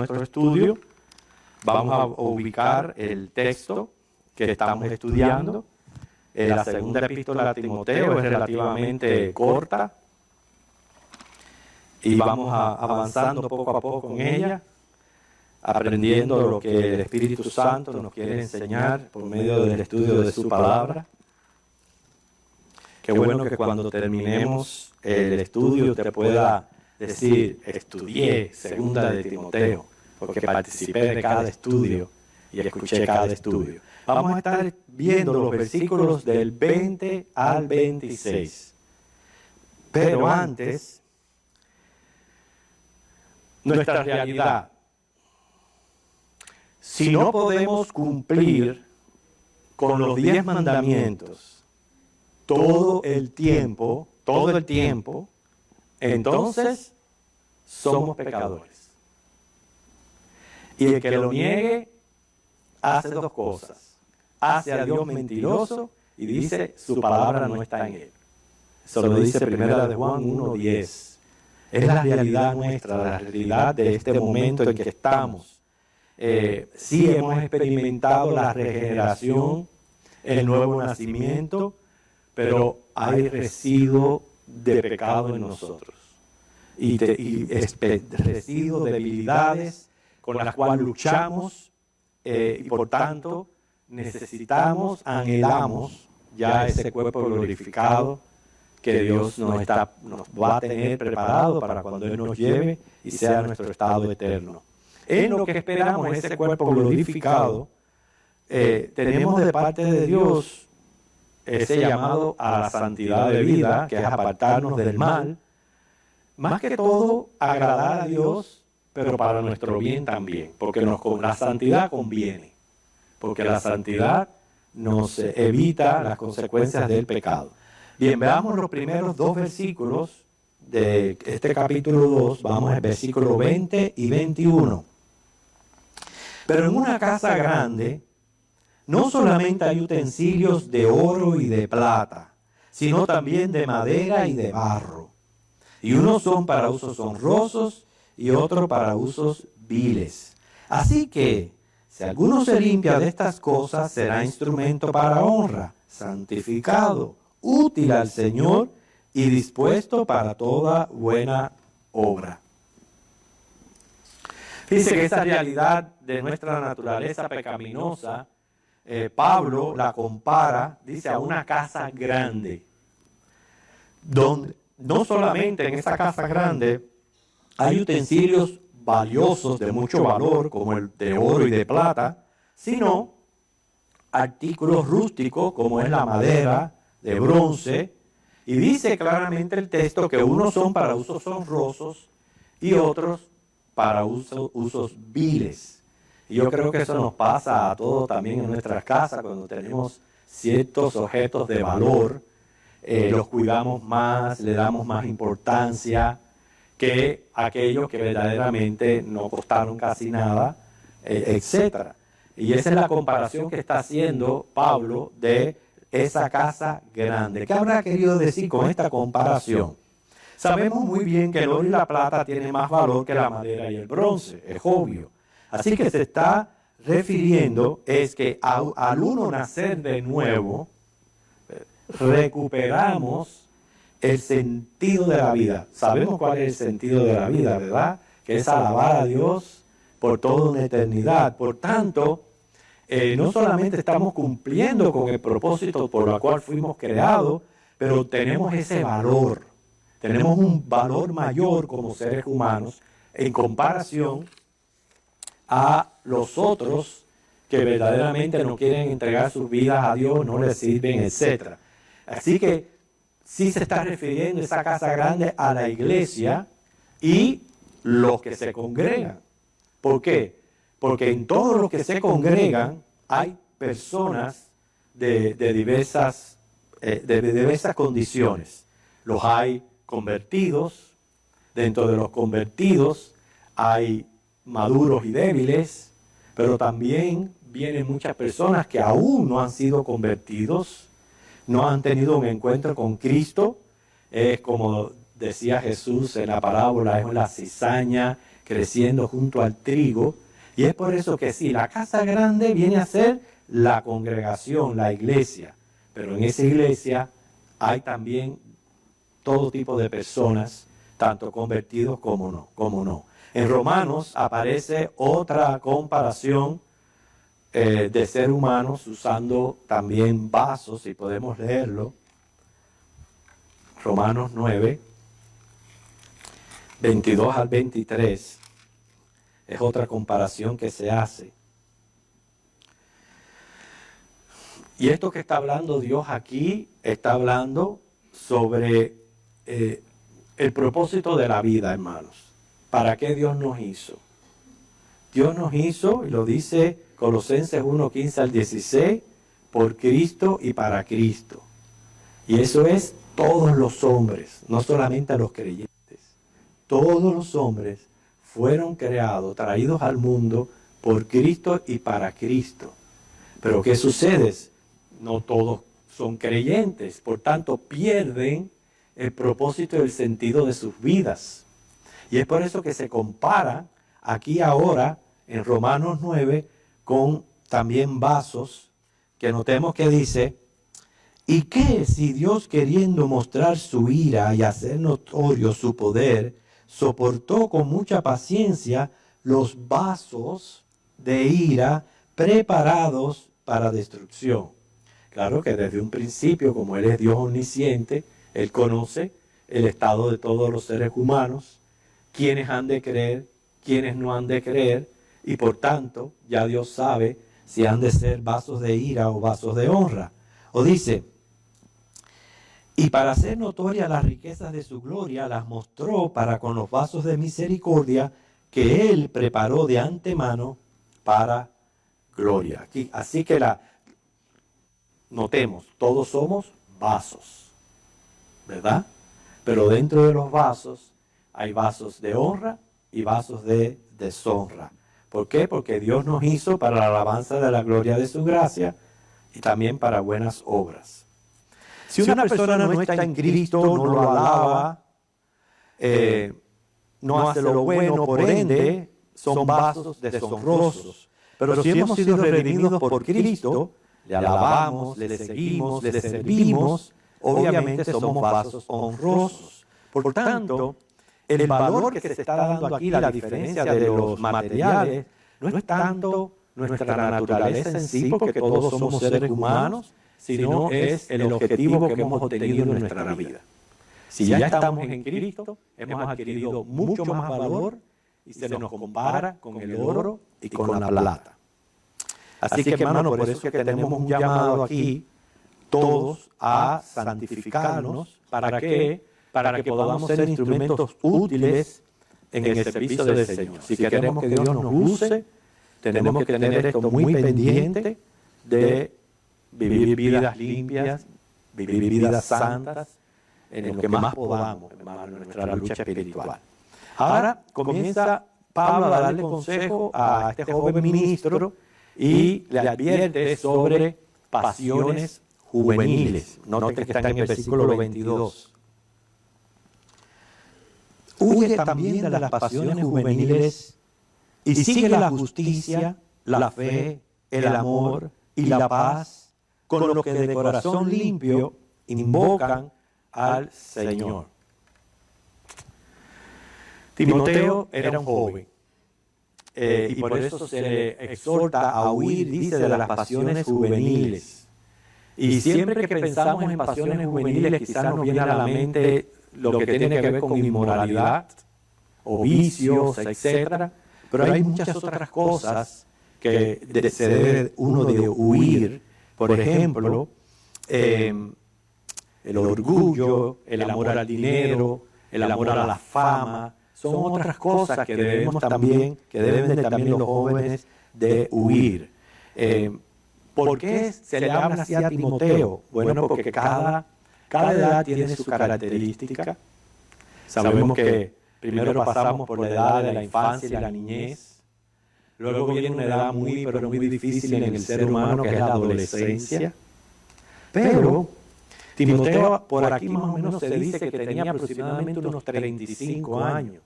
nuestro estudio, vamos a ubicar el texto que estamos estudiando. La segunda epístola a Timoteo es relativamente corta y vamos avanzando poco a poco en ella, aprendiendo lo que el Espíritu Santo nos quiere enseñar por medio del estudio de su palabra. Qué bueno que cuando terminemos el estudio usted pueda decir, estudié segunda de Timoteo, porque participé de cada estudio y escuché cada estudio. Vamos a estar viendo los versículos del 20 al 26. Pero antes, nuestra realidad. Si no podemos cumplir con los 10 mandamientos todo el tiempo, entonces somos pecadores. Y el que lo niegue hace dos cosas. Hace a Dios mentiroso y dice su palabra no está en él. Eso lo dice 1 de Juan 1:10. Es la realidad nuestra, la realidad de este momento en que estamos. Sí hemos experimentado la regeneración, el nuevo nacimiento, pero hay residuo de pecado en nosotros. Y residuo de debilidades con las cuales luchamos y por tanto necesitamos, anhelamos ya ese cuerpo glorificado que Dios nos va a tener preparado para cuando Él nos lleve y sea nuestro estado eterno. En lo que esperamos ese cuerpo glorificado, tenemos de parte de Dios ese llamado a la santidad de vida, que es apartarnos del mal, más que todo agradar a Dios, pero para nuestro bien también, porque la santidad conviene. Porque la santidad nos evita las consecuencias del pecado. Bien, veamos los primeros dos versículos de este capítulo 2, vamos al versículo 20 y 21. Pero en una casa grande, no solamente hay utensilios de oro y de plata, sino también de madera y de barro. Y unos son para usos honrosos y otros para usos viles. Así que, si alguno se limpia de estas cosas, será instrumento para honra, santificado, útil al Señor y dispuesto para toda buena obra. Fíjense que esa realidad de nuestra naturaleza pecaminosa, Pablo la compara, dice, a una casa grande, donde no solamente en esa casa grande hay utensilios valiosos de mucho valor, como el de oro y de plata, sino artículos rústicos, como es la madera, de bronce, y dice claramente el texto que unos son para usos honrosos y otros para usos viles. Y yo creo que eso nos pasa a todos también en nuestras casas, cuando tenemos ciertos objetos de valor, los cuidamos más, le damos más importancia que aquellos que verdaderamente no costaron casi nada, etc. Y esa es la comparación que está haciendo Pablo de esa casa grande. ¿Qué habrá querido decir con esta comparación? Sabemos muy bien que el oro y la plata tienen más valor que la madera y el bronce, es obvio. Así que se está refiriendo es que al uno nacer de nuevo, recuperamos el sentido de la vida. Sabemos cuál es el sentido de la vida, ¿verdad? Que es alabar a Dios por toda una eternidad. Por tanto, no solamente estamos cumpliendo con el propósito por el cual fuimos creados, pero tenemos ese valor. Tenemos un valor mayor como seres humanos en comparación a los otros que verdaderamente no quieren entregar sus vidas a Dios, no les sirven, etc. Así que sí se está refiriendo esa casa grande a la iglesia y los que se congregan. ¿Por qué? Porque en todos los que se congregan hay personas de diversas condiciones. Los hay convertidos, dentro de los convertidos hay maduros y débiles, pero también vienen muchas personas que aún no han sido convertidos, no han tenido un encuentro con Cristo. Es como decía Jesús en la parábola, es la cizaña creciendo junto al trigo. Y es por eso que sí, la casa grande viene a ser la congregación, la iglesia. Pero en esa iglesia hay también todo tipo de personas, tanto convertidos como no. En Romanos aparece otra comparación de ser humanos usando también vasos, y podemos leerlo. Romanos 9, 22 al 23, es otra comparación que se hace. Y esto que está hablando Dios aquí, está hablando sobre el propósito de la vida, hermanos. ¿Para qué Dios nos hizo? Dios nos hizo, y lo dice Colosenses 1, 15 al 16, por Cristo y para Cristo. Y eso es todos los hombres, no solamente a los creyentes. Todos los hombres fueron creados, traídos al mundo por Cristo y para Cristo. Pero ¿qué sucede? No todos son creyentes, por tanto pierden el propósito y el sentido de sus vidas. Y es por eso que se compara aquí ahora en Romanos 9 con también vasos, que notemos que dice: ¿y qué si Dios, queriendo mostrar su ira y hacer notorio su poder, soportó con mucha paciencia los vasos de ira preparados para destrucción? Claro que desde un principio, como Él es Dios omnisciente, Él conoce el estado de todos los seres humanos, quiénes han de creer, quiénes no han de creer, y por tanto ya Dios sabe si han de ser vasos de ira o vasos de honra. O dice: y para hacer notorias las riquezas de su gloria, las mostró para con los vasos de misericordia que Él preparó de antemano para gloria. Aquí, así que notemos, todos somos vasos, ¿verdad? Pero dentro de los vasos hay vasos de honra y vasos de deshonra. ¿Por qué? Porque Dios nos hizo para la alabanza de la gloria de su gracia y también para buenas obras. Si una persona no está en Cristo, no lo alaba, no hace lo bueno, por ende, son vasos deshonrosos. Pero si hemos sido redimidos por Cristo, le alabamos, le seguimos, le servimos, obviamente somos vasos honrosos. Por tanto, el valor que se está dando aquí, la diferencia de los materiales, no es tanto nuestra naturaleza en sí, porque todos somos seres humanos, sino es el objetivo que hemos obtenido en nuestra vida. Si ya estamos en Cristo, hemos adquirido mucho más valor y se nos compara con el oro y con la plata. Así que, hermano, por eso es que tenemos un llamado aquí, todos a santificarnos. ¿Para qué? Para que podamos ser instrumentos útiles en el servicio del Señor. Si queremos que Dios nos use, tenemos que tener esto muy pendiente de vivir vidas limpias, vivir vidas santas, en lo que más podamos, hermano, en nuestra lucha espiritual. Ahora comienza Pablo a darle consejo a este joven ministro y le advierte sobre pasiones juveniles. Note que está en el versículo 22. Huye también de las pasiones juveniles y sigue la justicia, la fe, el amor y la paz con los que de corazón limpio invocan al Señor. Timoteo era un joven y por eso se le exhorta a huir, dice, de las pasiones juveniles. Y siempre que pensamos en pasiones juveniles, quizás nos viene a la mente lo que tiene que ver con inmoralidad o vicios, etc. Pero hay muchas otras cosas que se debe uno de huir. Por ejemplo, el orgullo, el amor al dinero, el amor a la fama, son otras cosas que deben también los jóvenes de huir. ¿Por qué se le habla así a Timoteo? Bueno, porque cada edad tiene su característica. Sabemos que primero pasamos por la edad de la infancia y la niñez. Luego viene una edad muy difícil en el ser humano, que es la adolescencia. Pero Timoteo, por aquí más o menos se dice que tenía aproximadamente unos 35 años.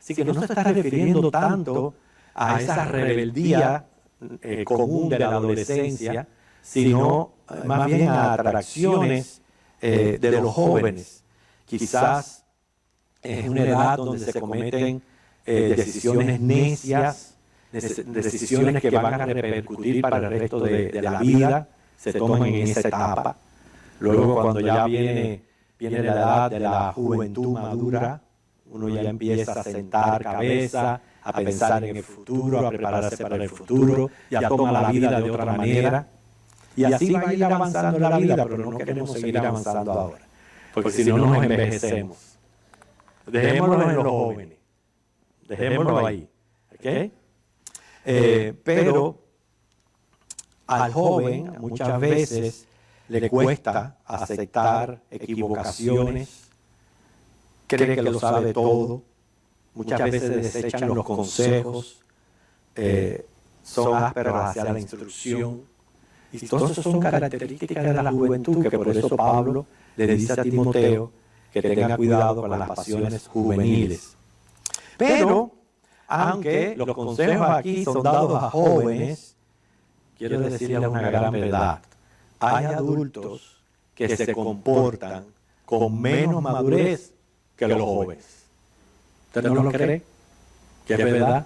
Así que no se está refiriendo tanto a esa rebeldía común de la adolescencia, sino más bien a atracciones de los jóvenes. Quizás es una edad donde se cometen decisiones necias, decisiones que van a repercutir para el resto de la vida, se toman en esa etapa. Luego, cuando ya viene la edad de la juventud madura, uno ya empieza a sentar cabeza, a pensar en el futuro, a prepararse para el futuro, ya toma la vida de otra manera. Y así va a ir avanzando la vida, pero no queremos seguir avanzando ahora, porque si no nos envejecemos. Dejémoslo en los jóvenes, dejémoslo ahí. ¿Okay? Pero al joven muchas veces le cuesta aceptar equivocaciones, cree que lo sabe todo, muchas veces desechan los consejos, son ásperos hacia la instrucción. Y todas esas son características de la juventud, que por eso Pablo le dice a Timoteo que tenga cuidado con las pasiones juveniles. Pero, aunque los consejos aquí son dados a jóvenes, quiero decirles una gran verdad. Hay adultos que se comportan con menos madurez que los jóvenes. ¿Usted no lo cree? ¿Que es verdad?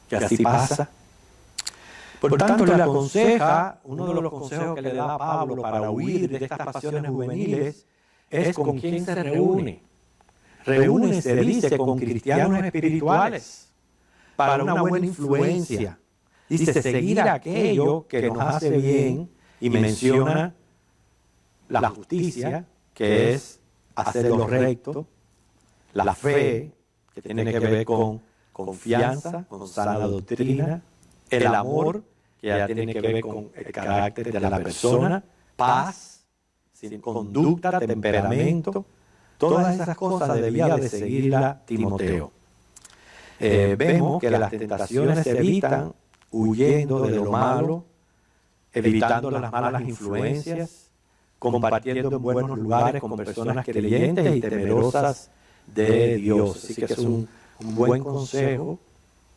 ¿Que así pasa? Por tanto, le aconseja, uno de los consejos que le da Pablo para huir de estas pasiones juveniles es con quién se reúne. Reúnese, dice, con cristianos espirituales para una buena influencia. Dice, seguir aquello que nos hace bien y menciona la justicia, que es hacer lo recto, la fe, que tiene que ver con confianza, con sana doctrina, el amor, que ya tiene que ver con el carácter de la persona, paz, sin conducta, temperamento, todas esas cosas debía de seguirla Timoteo. Vemos que las tentaciones se evitan huyendo de lo malo, evitando las malas influencias, compartiendo en buenos lugares con personas creyentes y temerosas de Dios. Así que es un buen consejo,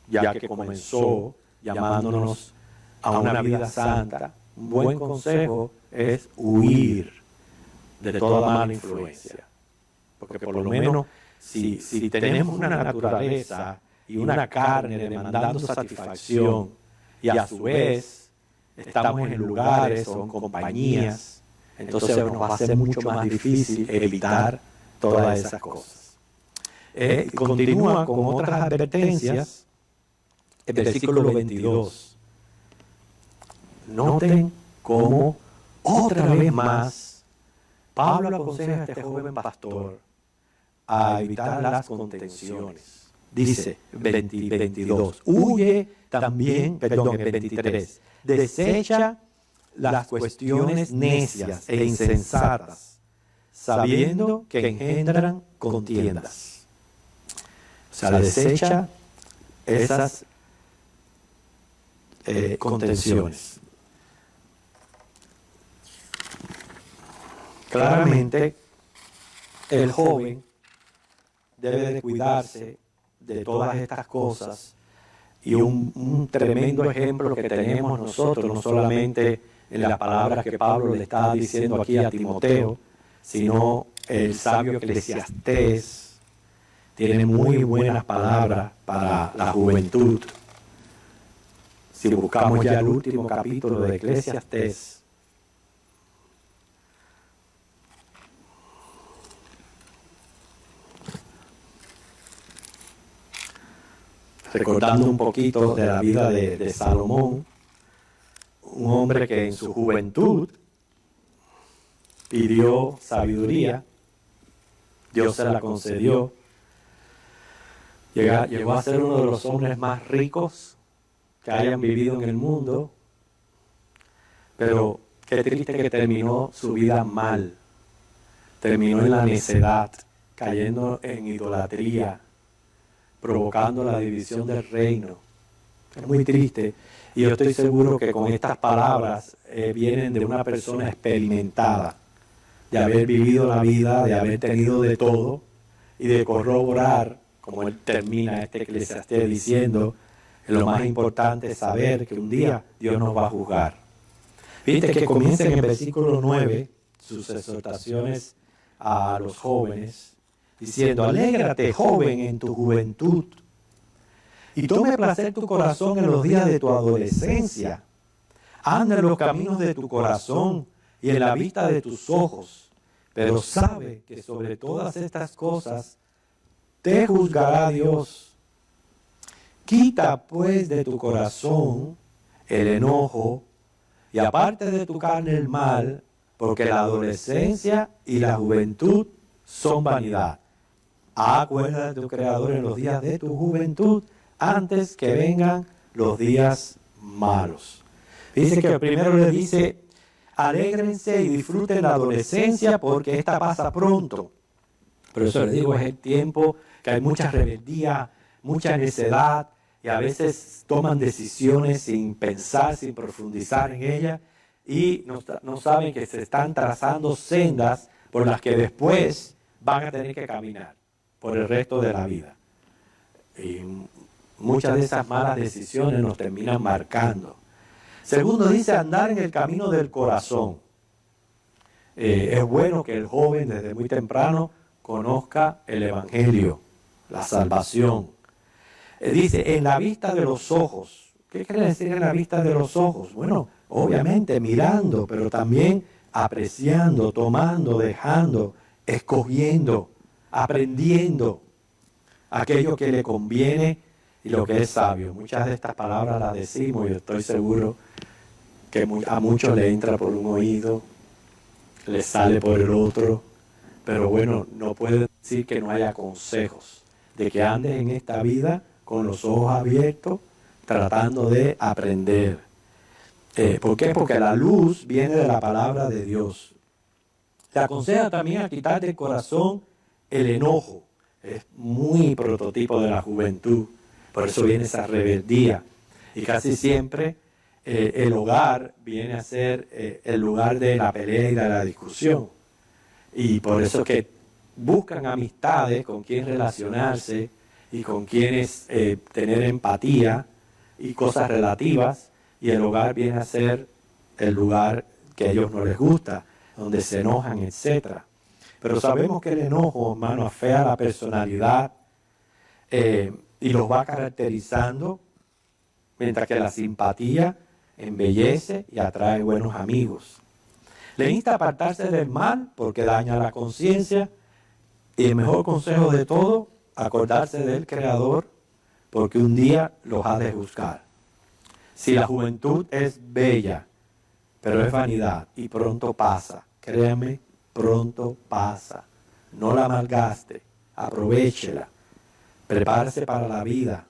ya que comenzó llamándonos a una vida santa. Un buen consejo es huir de toda mala influencia. Porque por lo menos si tenemos una naturaleza y una carne demandando satisfacción y a su vez estamos en lugares o en compañías, entonces nos va a ser mucho más difícil evitar todas esas cosas. Continúa con otras advertencias. El versículo 22. Noten cómo otra vez más Pablo aconseja a este joven pastor a evitar las contenciones. Dice 22, huye también, perdón, el 23, desecha las cuestiones necias e insensatas, sabiendo que engendran contiendas. O sea, desecha esas contenciones. Claramente, el joven debe de cuidarse de todas estas cosas, y un tremendo ejemplo que tenemos nosotros, no solamente en las palabras que Pablo le está diciendo aquí a Timoteo, sino el sabio Eclesiastés tiene muy buenas palabras para la juventud. Si buscamos ya el último capítulo de Eclesiastés, recordando un poquito de la vida de Salomón, un hombre que en su juventud pidió sabiduría, Dios se la concedió, llegó a ser uno de los hombres más ricos que hayan vivido en el mundo, pero qué triste que terminó su vida mal, terminó en la necedad, cayendo en idolatría, provocando la división del reino. Es muy triste, y yo estoy seguro que con estas palabras vienen de una persona experimentada, de haber vivido la vida, de haber tenido de todo y de corroborar como él termina este Eclesiastés diciendo, lo más importante es saber que un día Dios nos va a juzgar. Viste que comienza en el versículo 9 sus exhortaciones a los jóvenes, diciendo, alégrate, joven, en tu juventud, y tome placer tu corazón en los días de tu adolescencia. Anda en los caminos de tu corazón y en la vista de tus ojos, pero sabe que sobre todas estas cosas te juzgará Dios. Quita pues de tu corazón el enojo y aparte de tu carne el mal, porque la adolescencia y la juventud son vanidad. Acuérdate de tu Creador en los días de tu juventud, antes que vengan los días malos. Dice que primero le dice, alégrense y disfruten la adolescencia porque esta pasa pronto. Pero eso les digo, es el tiempo que hay mucha rebeldía, mucha necedad, y a veces toman decisiones sin pensar, sin profundizar en ellas, y no saben que se están trazando sendas por las que después van a tener que caminar por el resto de la vida. Y muchas de esas malas decisiones nos terminan marcando. Segundo, dice andar en el camino del corazón. Es bueno que el joven desde muy temprano conozca el Evangelio, la salvación. Dice, en la vista de los ojos. ¿Qué quiere decir en la vista de los ojos? Bueno, obviamente mirando, pero también apreciando, tomando, dejando, escogiendo, aprendiendo aquello que le conviene y lo que es sabio. Muchas de estas palabras las decimos y estoy seguro que a muchos le entra por un oído, le sale por el otro, pero bueno, no puede decir que no haya consejos de que andes en esta vida con los ojos abiertos, tratando de aprender. ¿Por qué? Porque la luz viene de la palabra de Dios. Te aconseja también a quitar del corazón el enojo. Es muy prototipo de la juventud. Por eso viene esa rebeldía. Y casi siempre el hogar viene a ser el lugar de la pelea y de la discusión. Y por eso que buscan amistades con quien relacionarse y con quienes tener empatía y cosas relativas. Y el hogar viene a ser el lugar que a ellos no les gusta, donde se enojan, etc. Pero sabemos que el enojo, hermano, afea la personalidad y los va caracterizando, mientras que la simpatía embellece y atrae buenos amigos. Le insta a apartarse del mal porque daña la conciencia, y el mejor consejo de todo, acordarse del Creador porque un día los ha de juzgar. Si la juventud es bella, pero es vanidad y pronto pasa, créame, pronto pasa. No la malgaste, aprovéchela, prepárese para la vida,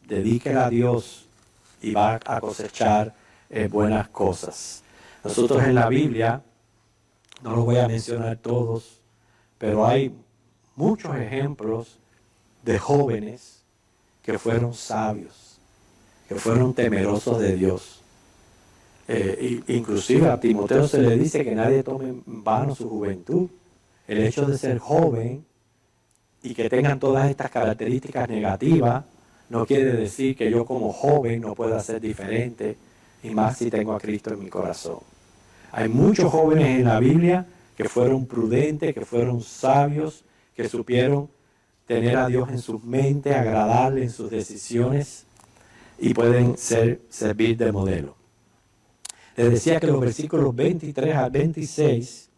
dedíquela a Dios y va a cosechar buenas cosas. Nosotros en la Biblia, no los voy a mencionar todos, pero hay muchos ejemplos de jóvenes que fueron sabios, que fueron temerosos de Dios. Inclusive a Timoteo se le dice que nadie tome en vano su juventud. El hecho de ser joven y que tengan todas estas características negativas no quiere decir que yo como joven no pueda ser diferente, y más si tengo a Cristo en mi corazón. Hay muchos jóvenes en la Biblia que fueron prudentes, que fueron sabios, que supieron tener a Dios en sus mentes, agradarle en sus decisiones, y pueden servir de modelo. Les decía que los versículos 23 al 26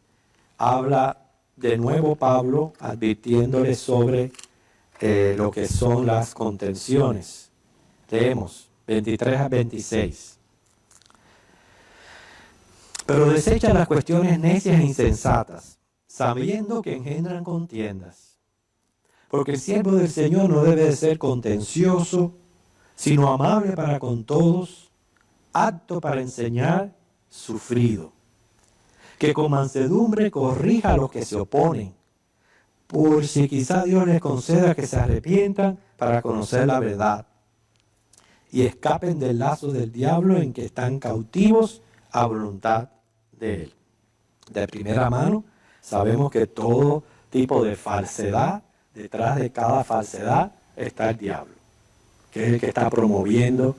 habla de nuevo Pablo advirtiéndole sobre lo que son las contenciones. Leemos 23 al 26. Pero desecha las cuestiones necias e insensatas, sabiendo que engendran contiendas. Porque el siervo del Señor no debe de ser contencioso, sino amable para con todos, apto para enseñar, sufrido. Que con mansedumbre corrija a los que se oponen, por si quizá Dios les conceda que se arrepientan para conocer la verdad y escapen del lazo del diablo en que están cautivos a voluntad de él. De primera mano, sabemos que todo tipo de falsedad, detrás de cada falsedad está el diablo, que es el que está promoviendo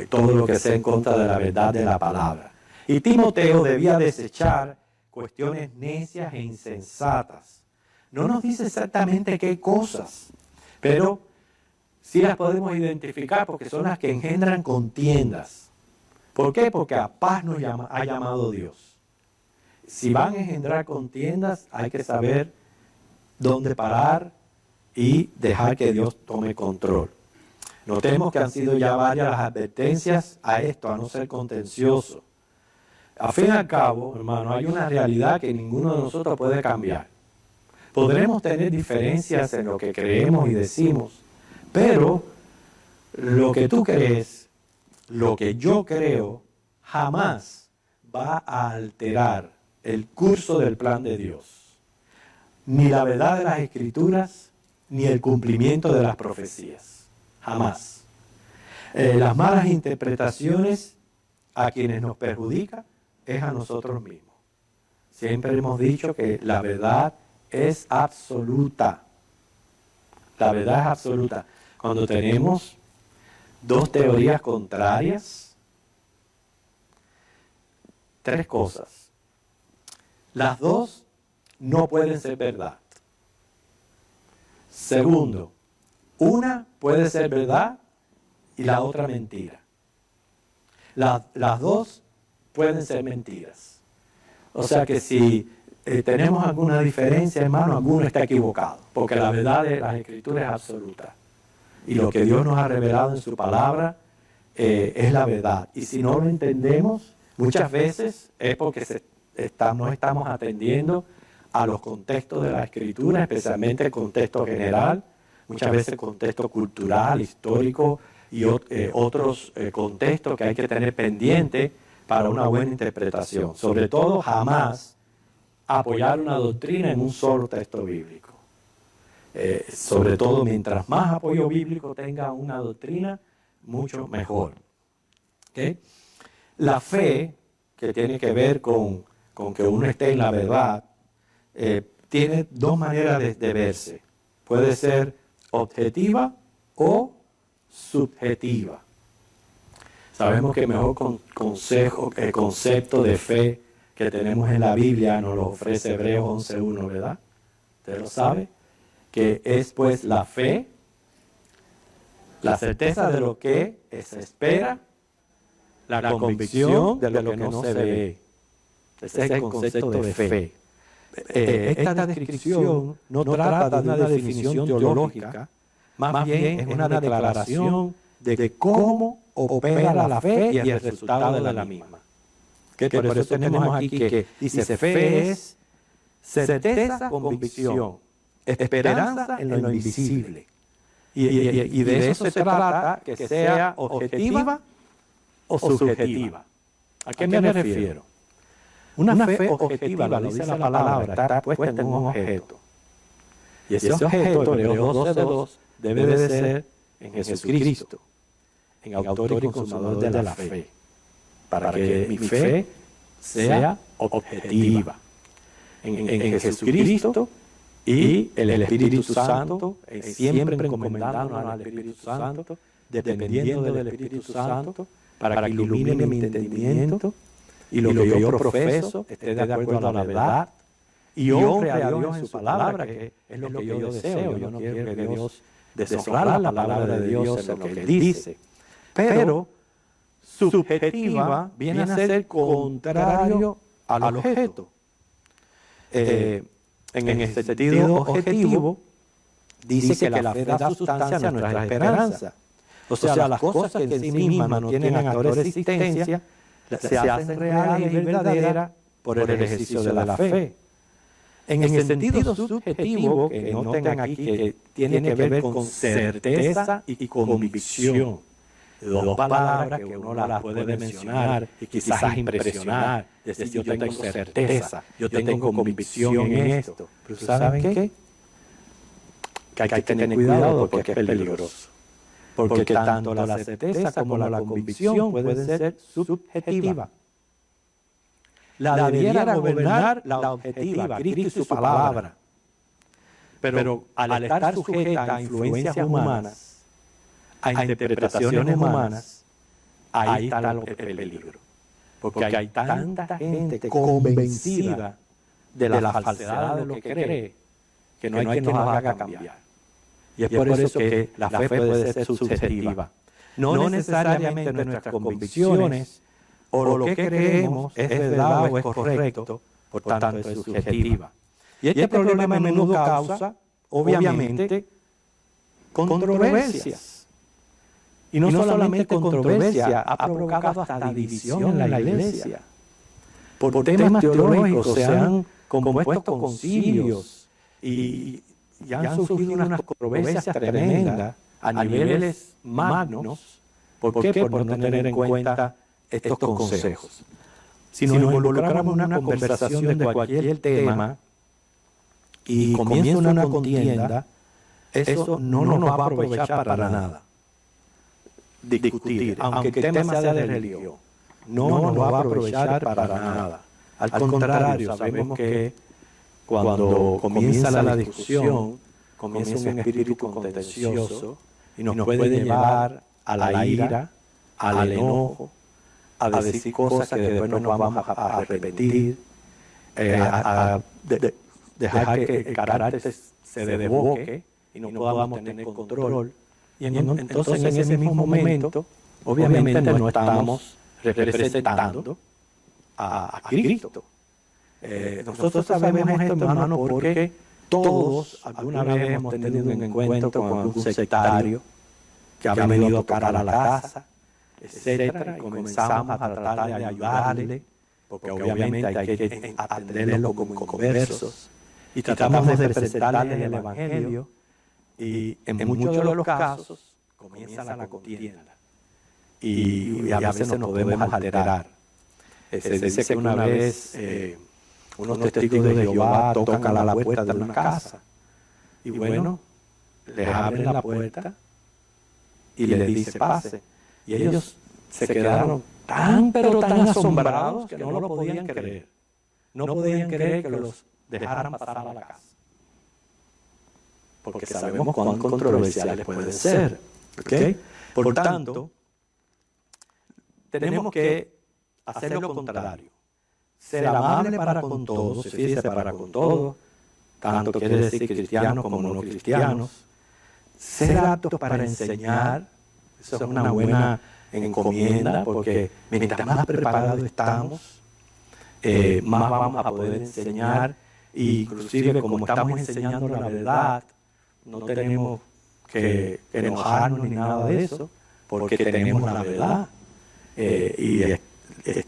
todo lo que sea en contra de la verdad de la palabra. Y Timoteo debía desechar cuestiones necias e insensatas. No nos dice exactamente qué cosas, pero sí las podemos identificar porque son las que engendran contiendas. ¿Por qué? Porque a paz nos ha llamado Dios. Si van a engendrar contiendas, hay que saber dónde parar y dejar que Dios tome control. Notemos que han sido ya varias las advertencias a esto, a no ser contencioso. A fin y al cabo, hermano, hay una realidad que ninguno de nosotros puede cambiar. Podremos tener diferencias en lo que creemos y decimos, pero lo que tú crees, lo que yo creo, jamás va a alterar el curso del plan de Dios. Ni la verdad de las Escrituras, ni el cumplimiento de las profecías. Jamás. Las malas interpretaciones a quienes nos perjudica es a nosotros mismos. Siempre hemos dicho que la verdad es absoluta. La verdad es absoluta. Cuando tenemos dos teorías contrarias, tres cosas. Las dos no pueden ser verdad. Segundo, una puede ser verdad y la otra mentira. Las dos pueden ser mentiras. O sea que si tenemos alguna diferencia, hermano, alguno está equivocado, porque la verdad de las Escrituras es absoluta. Y lo que Dios nos ha revelado en su palabra es la verdad. Y si no lo entendemos, muchas veces es porque no estamos atendiendo a los contextos de la Escritura, especialmente el contexto general, muchas veces el contexto cultural, histórico y otros contextos que hay que tener pendiente para una buena interpretación. Sobre todo, jamás apoyar una doctrina en un solo texto bíblico. Sobre todo, mientras más apoyo bíblico tenga una doctrina, mucho mejor. ¿Okay? La fe, que tiene que ver con que uno esté en la verdad, tiene dos maneras de verse. Puede ser objetiva o subjetiva. Sabemos que el mejor concepto de fe que tenemos en la Biblia nos lo ofrece Hebreos 11:1, ¿verdad? ¿Usted lo sabe? Que es pues la fe, la certeza de lo que se espera, la convicción de lo que no se ve. Ese es el concepto de fe. Esta descripción no trata de una definición teológica, más bien es una declaración de cómo opera la fe y el resultado de la misma. Por eso tenemos aquí que dice fe es certeza, convicción, esperanza en lo invisible. Y de eso se trata, que sea objetiva o subjetiva. ¿A qué me refiero? Una fe objetiva, lo dice la palabra, está puesta en un objeto. Y ese objeto, Hebreos 12:2, debe de ser en Jesucristo, en autor y consumador de la fe, para que mi fe sea objetiva. En Jesucristo y el Espíritu Santo, siempre encomendándonos al Espíritu Santo, dependiendo del Espíritu Santo, para que ilumine mi entendimiento y lo que yo profeso esté de acuerdo a la verdad y honre a Dios en su palabra, que es lo que yo deseo. Yo no quiero que Dios deshonrar la palabra de Dios en lo que Él dice. Pero subjetiva viene a ser contrario al objeto. En el sentido objetivo, dice que la fe da sustancia a nuestra esperanza. O sea, las cosas que en sí mismas no tienen actual existencia, se hacen reales y verdaderas por el ejercicio de la fe. En el sentido subjetivo, que noten aquí que tiene que ver con certeza y convicción. Dos palabras que uno las puede mencionar y quizás impresionar, decir yo tengo certeza, yo tengo convicción en esto. Pero ¿saben qué? Que hay que tener cuidado porque es peligroso. Porque tanto la certeza como la convicción pueden ser subjetivas. La debiera gobernar la objetiva, Cristo y su palabra. Pero al estar sujeta a influencias humanas, a interpretaciones humanas, ahí está el peligro. Porque hay tanta gente convencida de la falsedad de lo que cree, que no hay quien nos haga cambiar. Y es por eso que la fe puede ser subjetiva. No necesariamente nuestras convicciones o lo que creemos es verdad o es correcto, por tanto es subjetiva. Y este problema a menudo causa, obviamente, controversias. Y no solamente controversia, ha provocado hasta división en la iglesia. Por temas teológicos se han compuesto concilios y han surgido unas controversias tremendas a niveles magnos. ¿Por qué? Por no tener en cuenta estos consejos. Si nos involucramos en una conversación de cualquier tema y comienza una contienda, eso no nos va a aprovechar para nada. Discutir, aunque el tema sea de religión, no nos va a aprovechar para nada. Al contrario, sabemos que cuando comienza la discusión, comienza un espíritu contencioso y nos puede llevar a la ira, al enojo, a decir cosas que después nos vamos a arrepentir, a dejar que el carácter se desboque y no podamos tener control. Y entonces en ese mismo momento, obviamente no estamos representando a Cristo. Nosotros sabemos esto, hermano, porque todos alguna vez hemos tenido un encuentro con algún sectario que ha venido a tocar a la casa, etcétera, y comenzamos a tratar de ayudarle, porque obviamente hay que atenderlo como conversos, y tratamos de presentarles el Evangelio, y en muchos de los casos comienza la contienda, y a veces nos podemos alterar. Se dice que una vez unos testigos de Jehová tocan a la puerta de una casa, y bueno, les abren la puerta y les dice pase, y ellos se quedaron pero tan asombrados que no lo podían creer. No podían creer que los dejaran pasar a la casa. Porque sabemos cuán controversiales pueden ser. ¿Okay? Por tanto, tenemos que hacer lo contrario. Ser amable para con todos, fíjese, para con todos, tanto quiere decir cristianos como no cristianos. Ser aptos para enseñar, eso es una buena encomienda, porque mientras más preparados estamos, más vamos a poder enseñar, e inclusive como estamos enseñando la verdad, no tenemos que enojarnos ni nada de eso, porque tenemos la verdad, y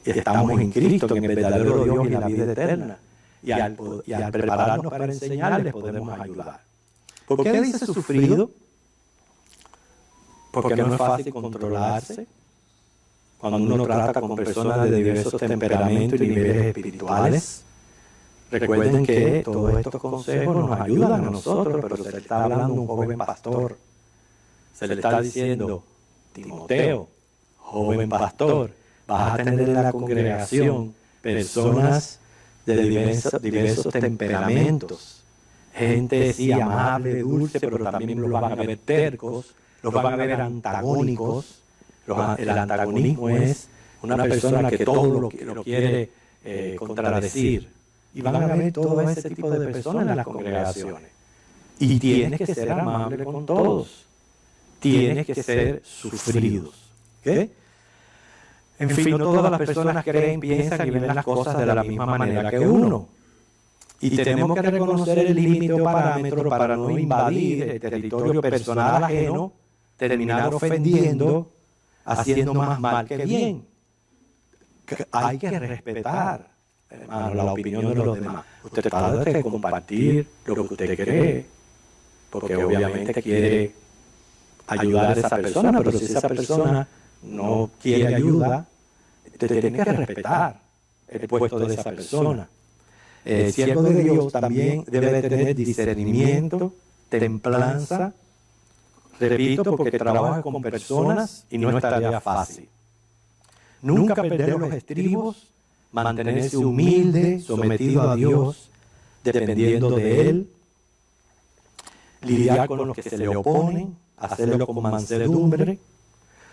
estamos en Cristo, en el verdadero Dios y la vida eterna, y al prepararnos para enseñarles podemos ayudar. ¿Por qué dice sufrido? Porque no es fácil controlarse cuando uno trata con personas de diversos temperamentos y niveles espirituales. Recuerden que todos estos consejos nos ayudan a nosotros, pero se le está hablando a un joven pastor. Se le está diciendo, Timoteo, joven pastor, vas a tener en la congregación personas de diversos temperamentos. Gente sí amable, dulce, pero también los van a ver tercos, los van a ver antagónicos. El antagonismo es una persona que todo lo quiere contradecir. Y van a ver todo ese tipo de personas en las congregaciones. Y tienes que ser amable con todos. Tienes que ser sufridos. ¿Okay? En fin, no todas las personas creen, piensan y ven las cosas de la misma manera que uno. Y tenemos que reconocer el límite o parámetro para no invadir el territorio personal ajeno, terminar ofendiendo, haciendo más mal que bien. Hay que respetar, hermano, la opinión de los demás. Usted trata de compartir lo que usted cree, porque obviamente quiere ayudar a esa persona, pero si esa persona no quiere ayuda, usted tiene que respetar el puesto de esa persona. El siervo de Dios también debe tener discernimiento, templanza, repito, porque trabaja con personas y no es tarea fácil. Nunca perder los estribos, mantenerse humilde, sometido a Dios, dependiendo de Él, lidiar con los que se le oponen, hacerlo con mansedumbre,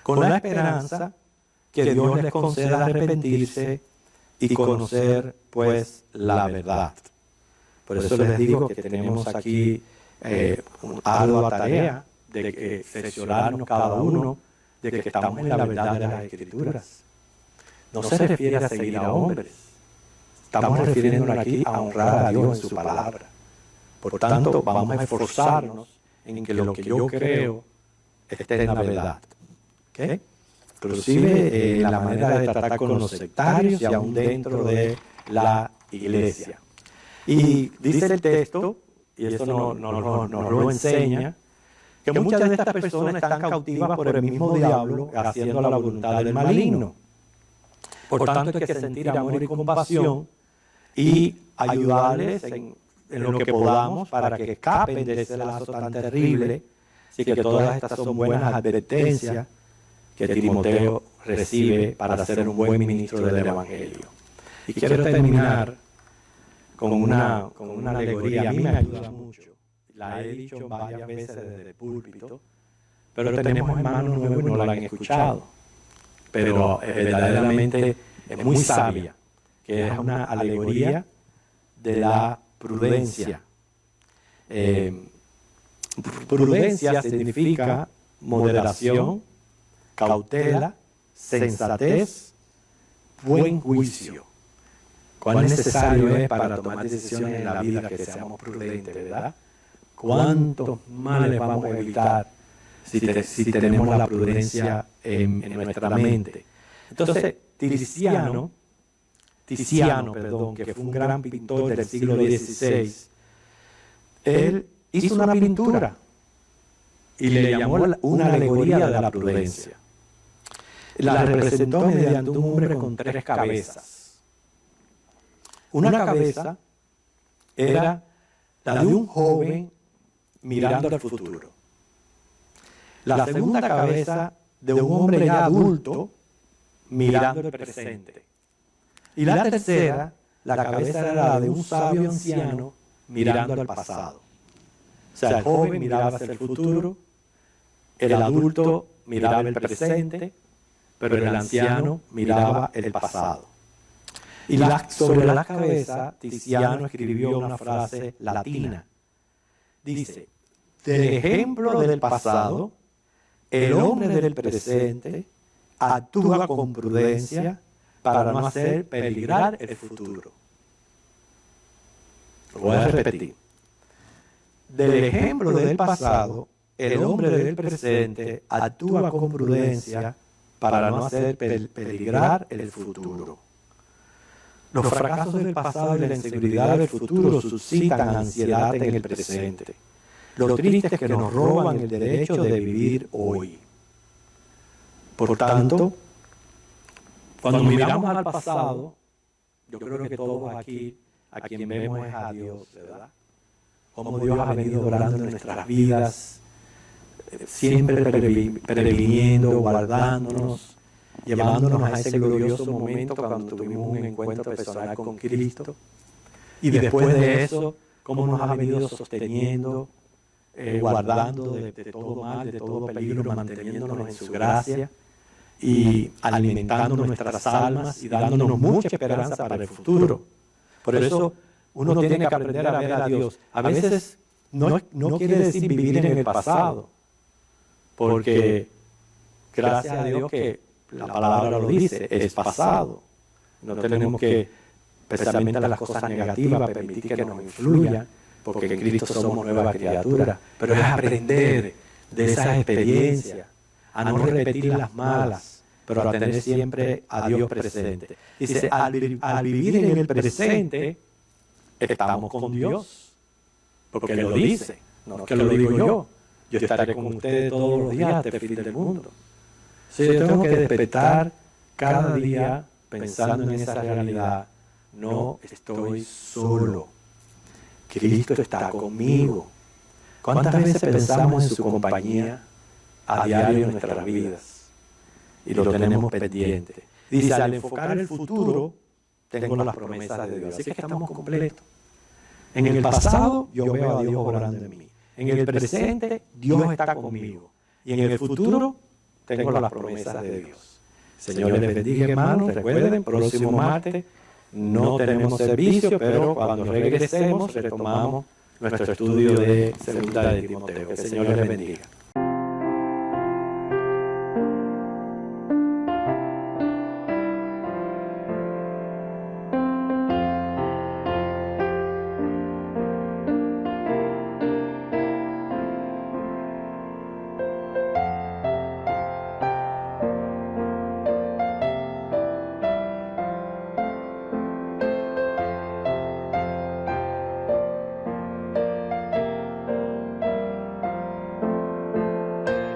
con la esperanza que Dios les conceda arrepentirse y conocer pues la verdad. Por eso les digo que tenemos aquí ardua tarea de cerciorarnos cada uno de que estamos en la verdad de las Escrituras. No se refiere a seguir a hombres, estamos refiriéndonos aquí a honrar a Dios en su palabra. Por tanto, vamos a esforzarnos en que lo que yo creo esté en la verdad. ¿Okay? Inclusive en la manera de tratar con los sectarios y aún dentro de la iglesia. Y dice el texto, y eso nos lo enseña, que muchas de estas personas están cautivas por el mismo diablo, haciendo la voluntad del maligno. Por tanto, hay que sentir amor y compasión y ayudarles en lo que podamos para que escapen de ese lazo tan terrible. Así que todas estas son buenas advertencias que Timoteo recibe para ser un buen ministro del Evangelio. Y quiero terminar con una alegoría. A mí me ayuda mucho. La he dicho varias veces desde el púlpito, pero tenemos hermanos nuevos y no la han escuchado. Pero verdaderamente es muy sabia, que es una alegoría de la prudencia. Prudencia significa moderación, cautela, sensatez, buen juicio. Cuán necesario es para tomar decisiones en la vida que seamos prudentes, ¿verdad? ¿Cuántos males vamos a evitar si tenemos la prudencia en nuestra mente? Entonces, Tiziano, que fue un gran pintor del siglo XVI, él hizo una pintura y le llamó una alegoría de la prudencia. La representó mediante un hombre con 3 cabezas. Una cabeza era la de un joven mirando al futuro. La segunda cabeza de un hombre ya adulto mirando el presente. Y la tercera, la cabeza era la de un sabio anciano mirando al pasado. O sea, el joven miraba hacia el futuro, el adulto miraba el presente, pero el anciano miraba el pasado. Y sobre la cabeza, Tiziano escribió una frase latina. Dice, del ejemplo del pasado, el hombre del presente actúa con prudencia para no hacer peligrar el futuro. Lo voy a repetir. Del ejemplo del pasado, el hombre del presente actúa con prudencia para no hacer peligrar el futuro. Los fracasos del pasado y la inseguridad del futuro suscitan ansiedad en el presente. Lo triste es que nos roban el derecho de vivir hoy. Por tanto, cuando miramos al pasado, yo creo que todos aquí, a quien vemos es a Dios, ¿verdad? Cómo Dios ha venido obrando en nuestras vidas, siempre previniendo, guardándonos, llevándonos a ese glorioso momento cuando tuvimos un encuentro personal con Cristo. Y después de eso, cómo nos ha venido sosteniendo, guardando de todo mal, de todo peligro, manteniéndonos en su gracia y alimentando nuestras almas y dándonos mucha esperanza para el futuro. Por eso uno tiene que aprender a ver a Dios. A veces no quiere decir vivir en el pasado, porque gracias a Dios que la palabra lo dice, es pasado. No tenemos que, especialmente las cosas negativas, permitir que nos influyan, porque en Cristo somos nuevas criaturas. Pero es aprender de esas experiencias, a no repetir las malas, pero a tener siempre a Dios presente. Dice, al vivir en el presente, estamos con Dios, porque Él lo dice, no es que lo digo yo. Yo estaré con ustedes todos los días hasta el fin del mundo. Si yo tengo que despertar cada día pensando en esa realidad, no estoy solo. Cristo está conmigo. ¿Cuántas veces pensamos en su compañía a diario en nuestras vidas? Y lo tenemos pendiente. Dice, al enfocar el futuro, tengo las promesas de Dios. Así que estamos completos. En el pasado, yo veo a Dios obrando en mí. En el presente, Dios está conmigo. Y en el futuro, tengo las promesas de Dios. Señor les bendiga, hermanos. Recuerden, próximo martes no tenemos servicio, pero cuando regresemos retomamos nuestro estudio de Segunda de Timoteo. Que el Señor les bendiga.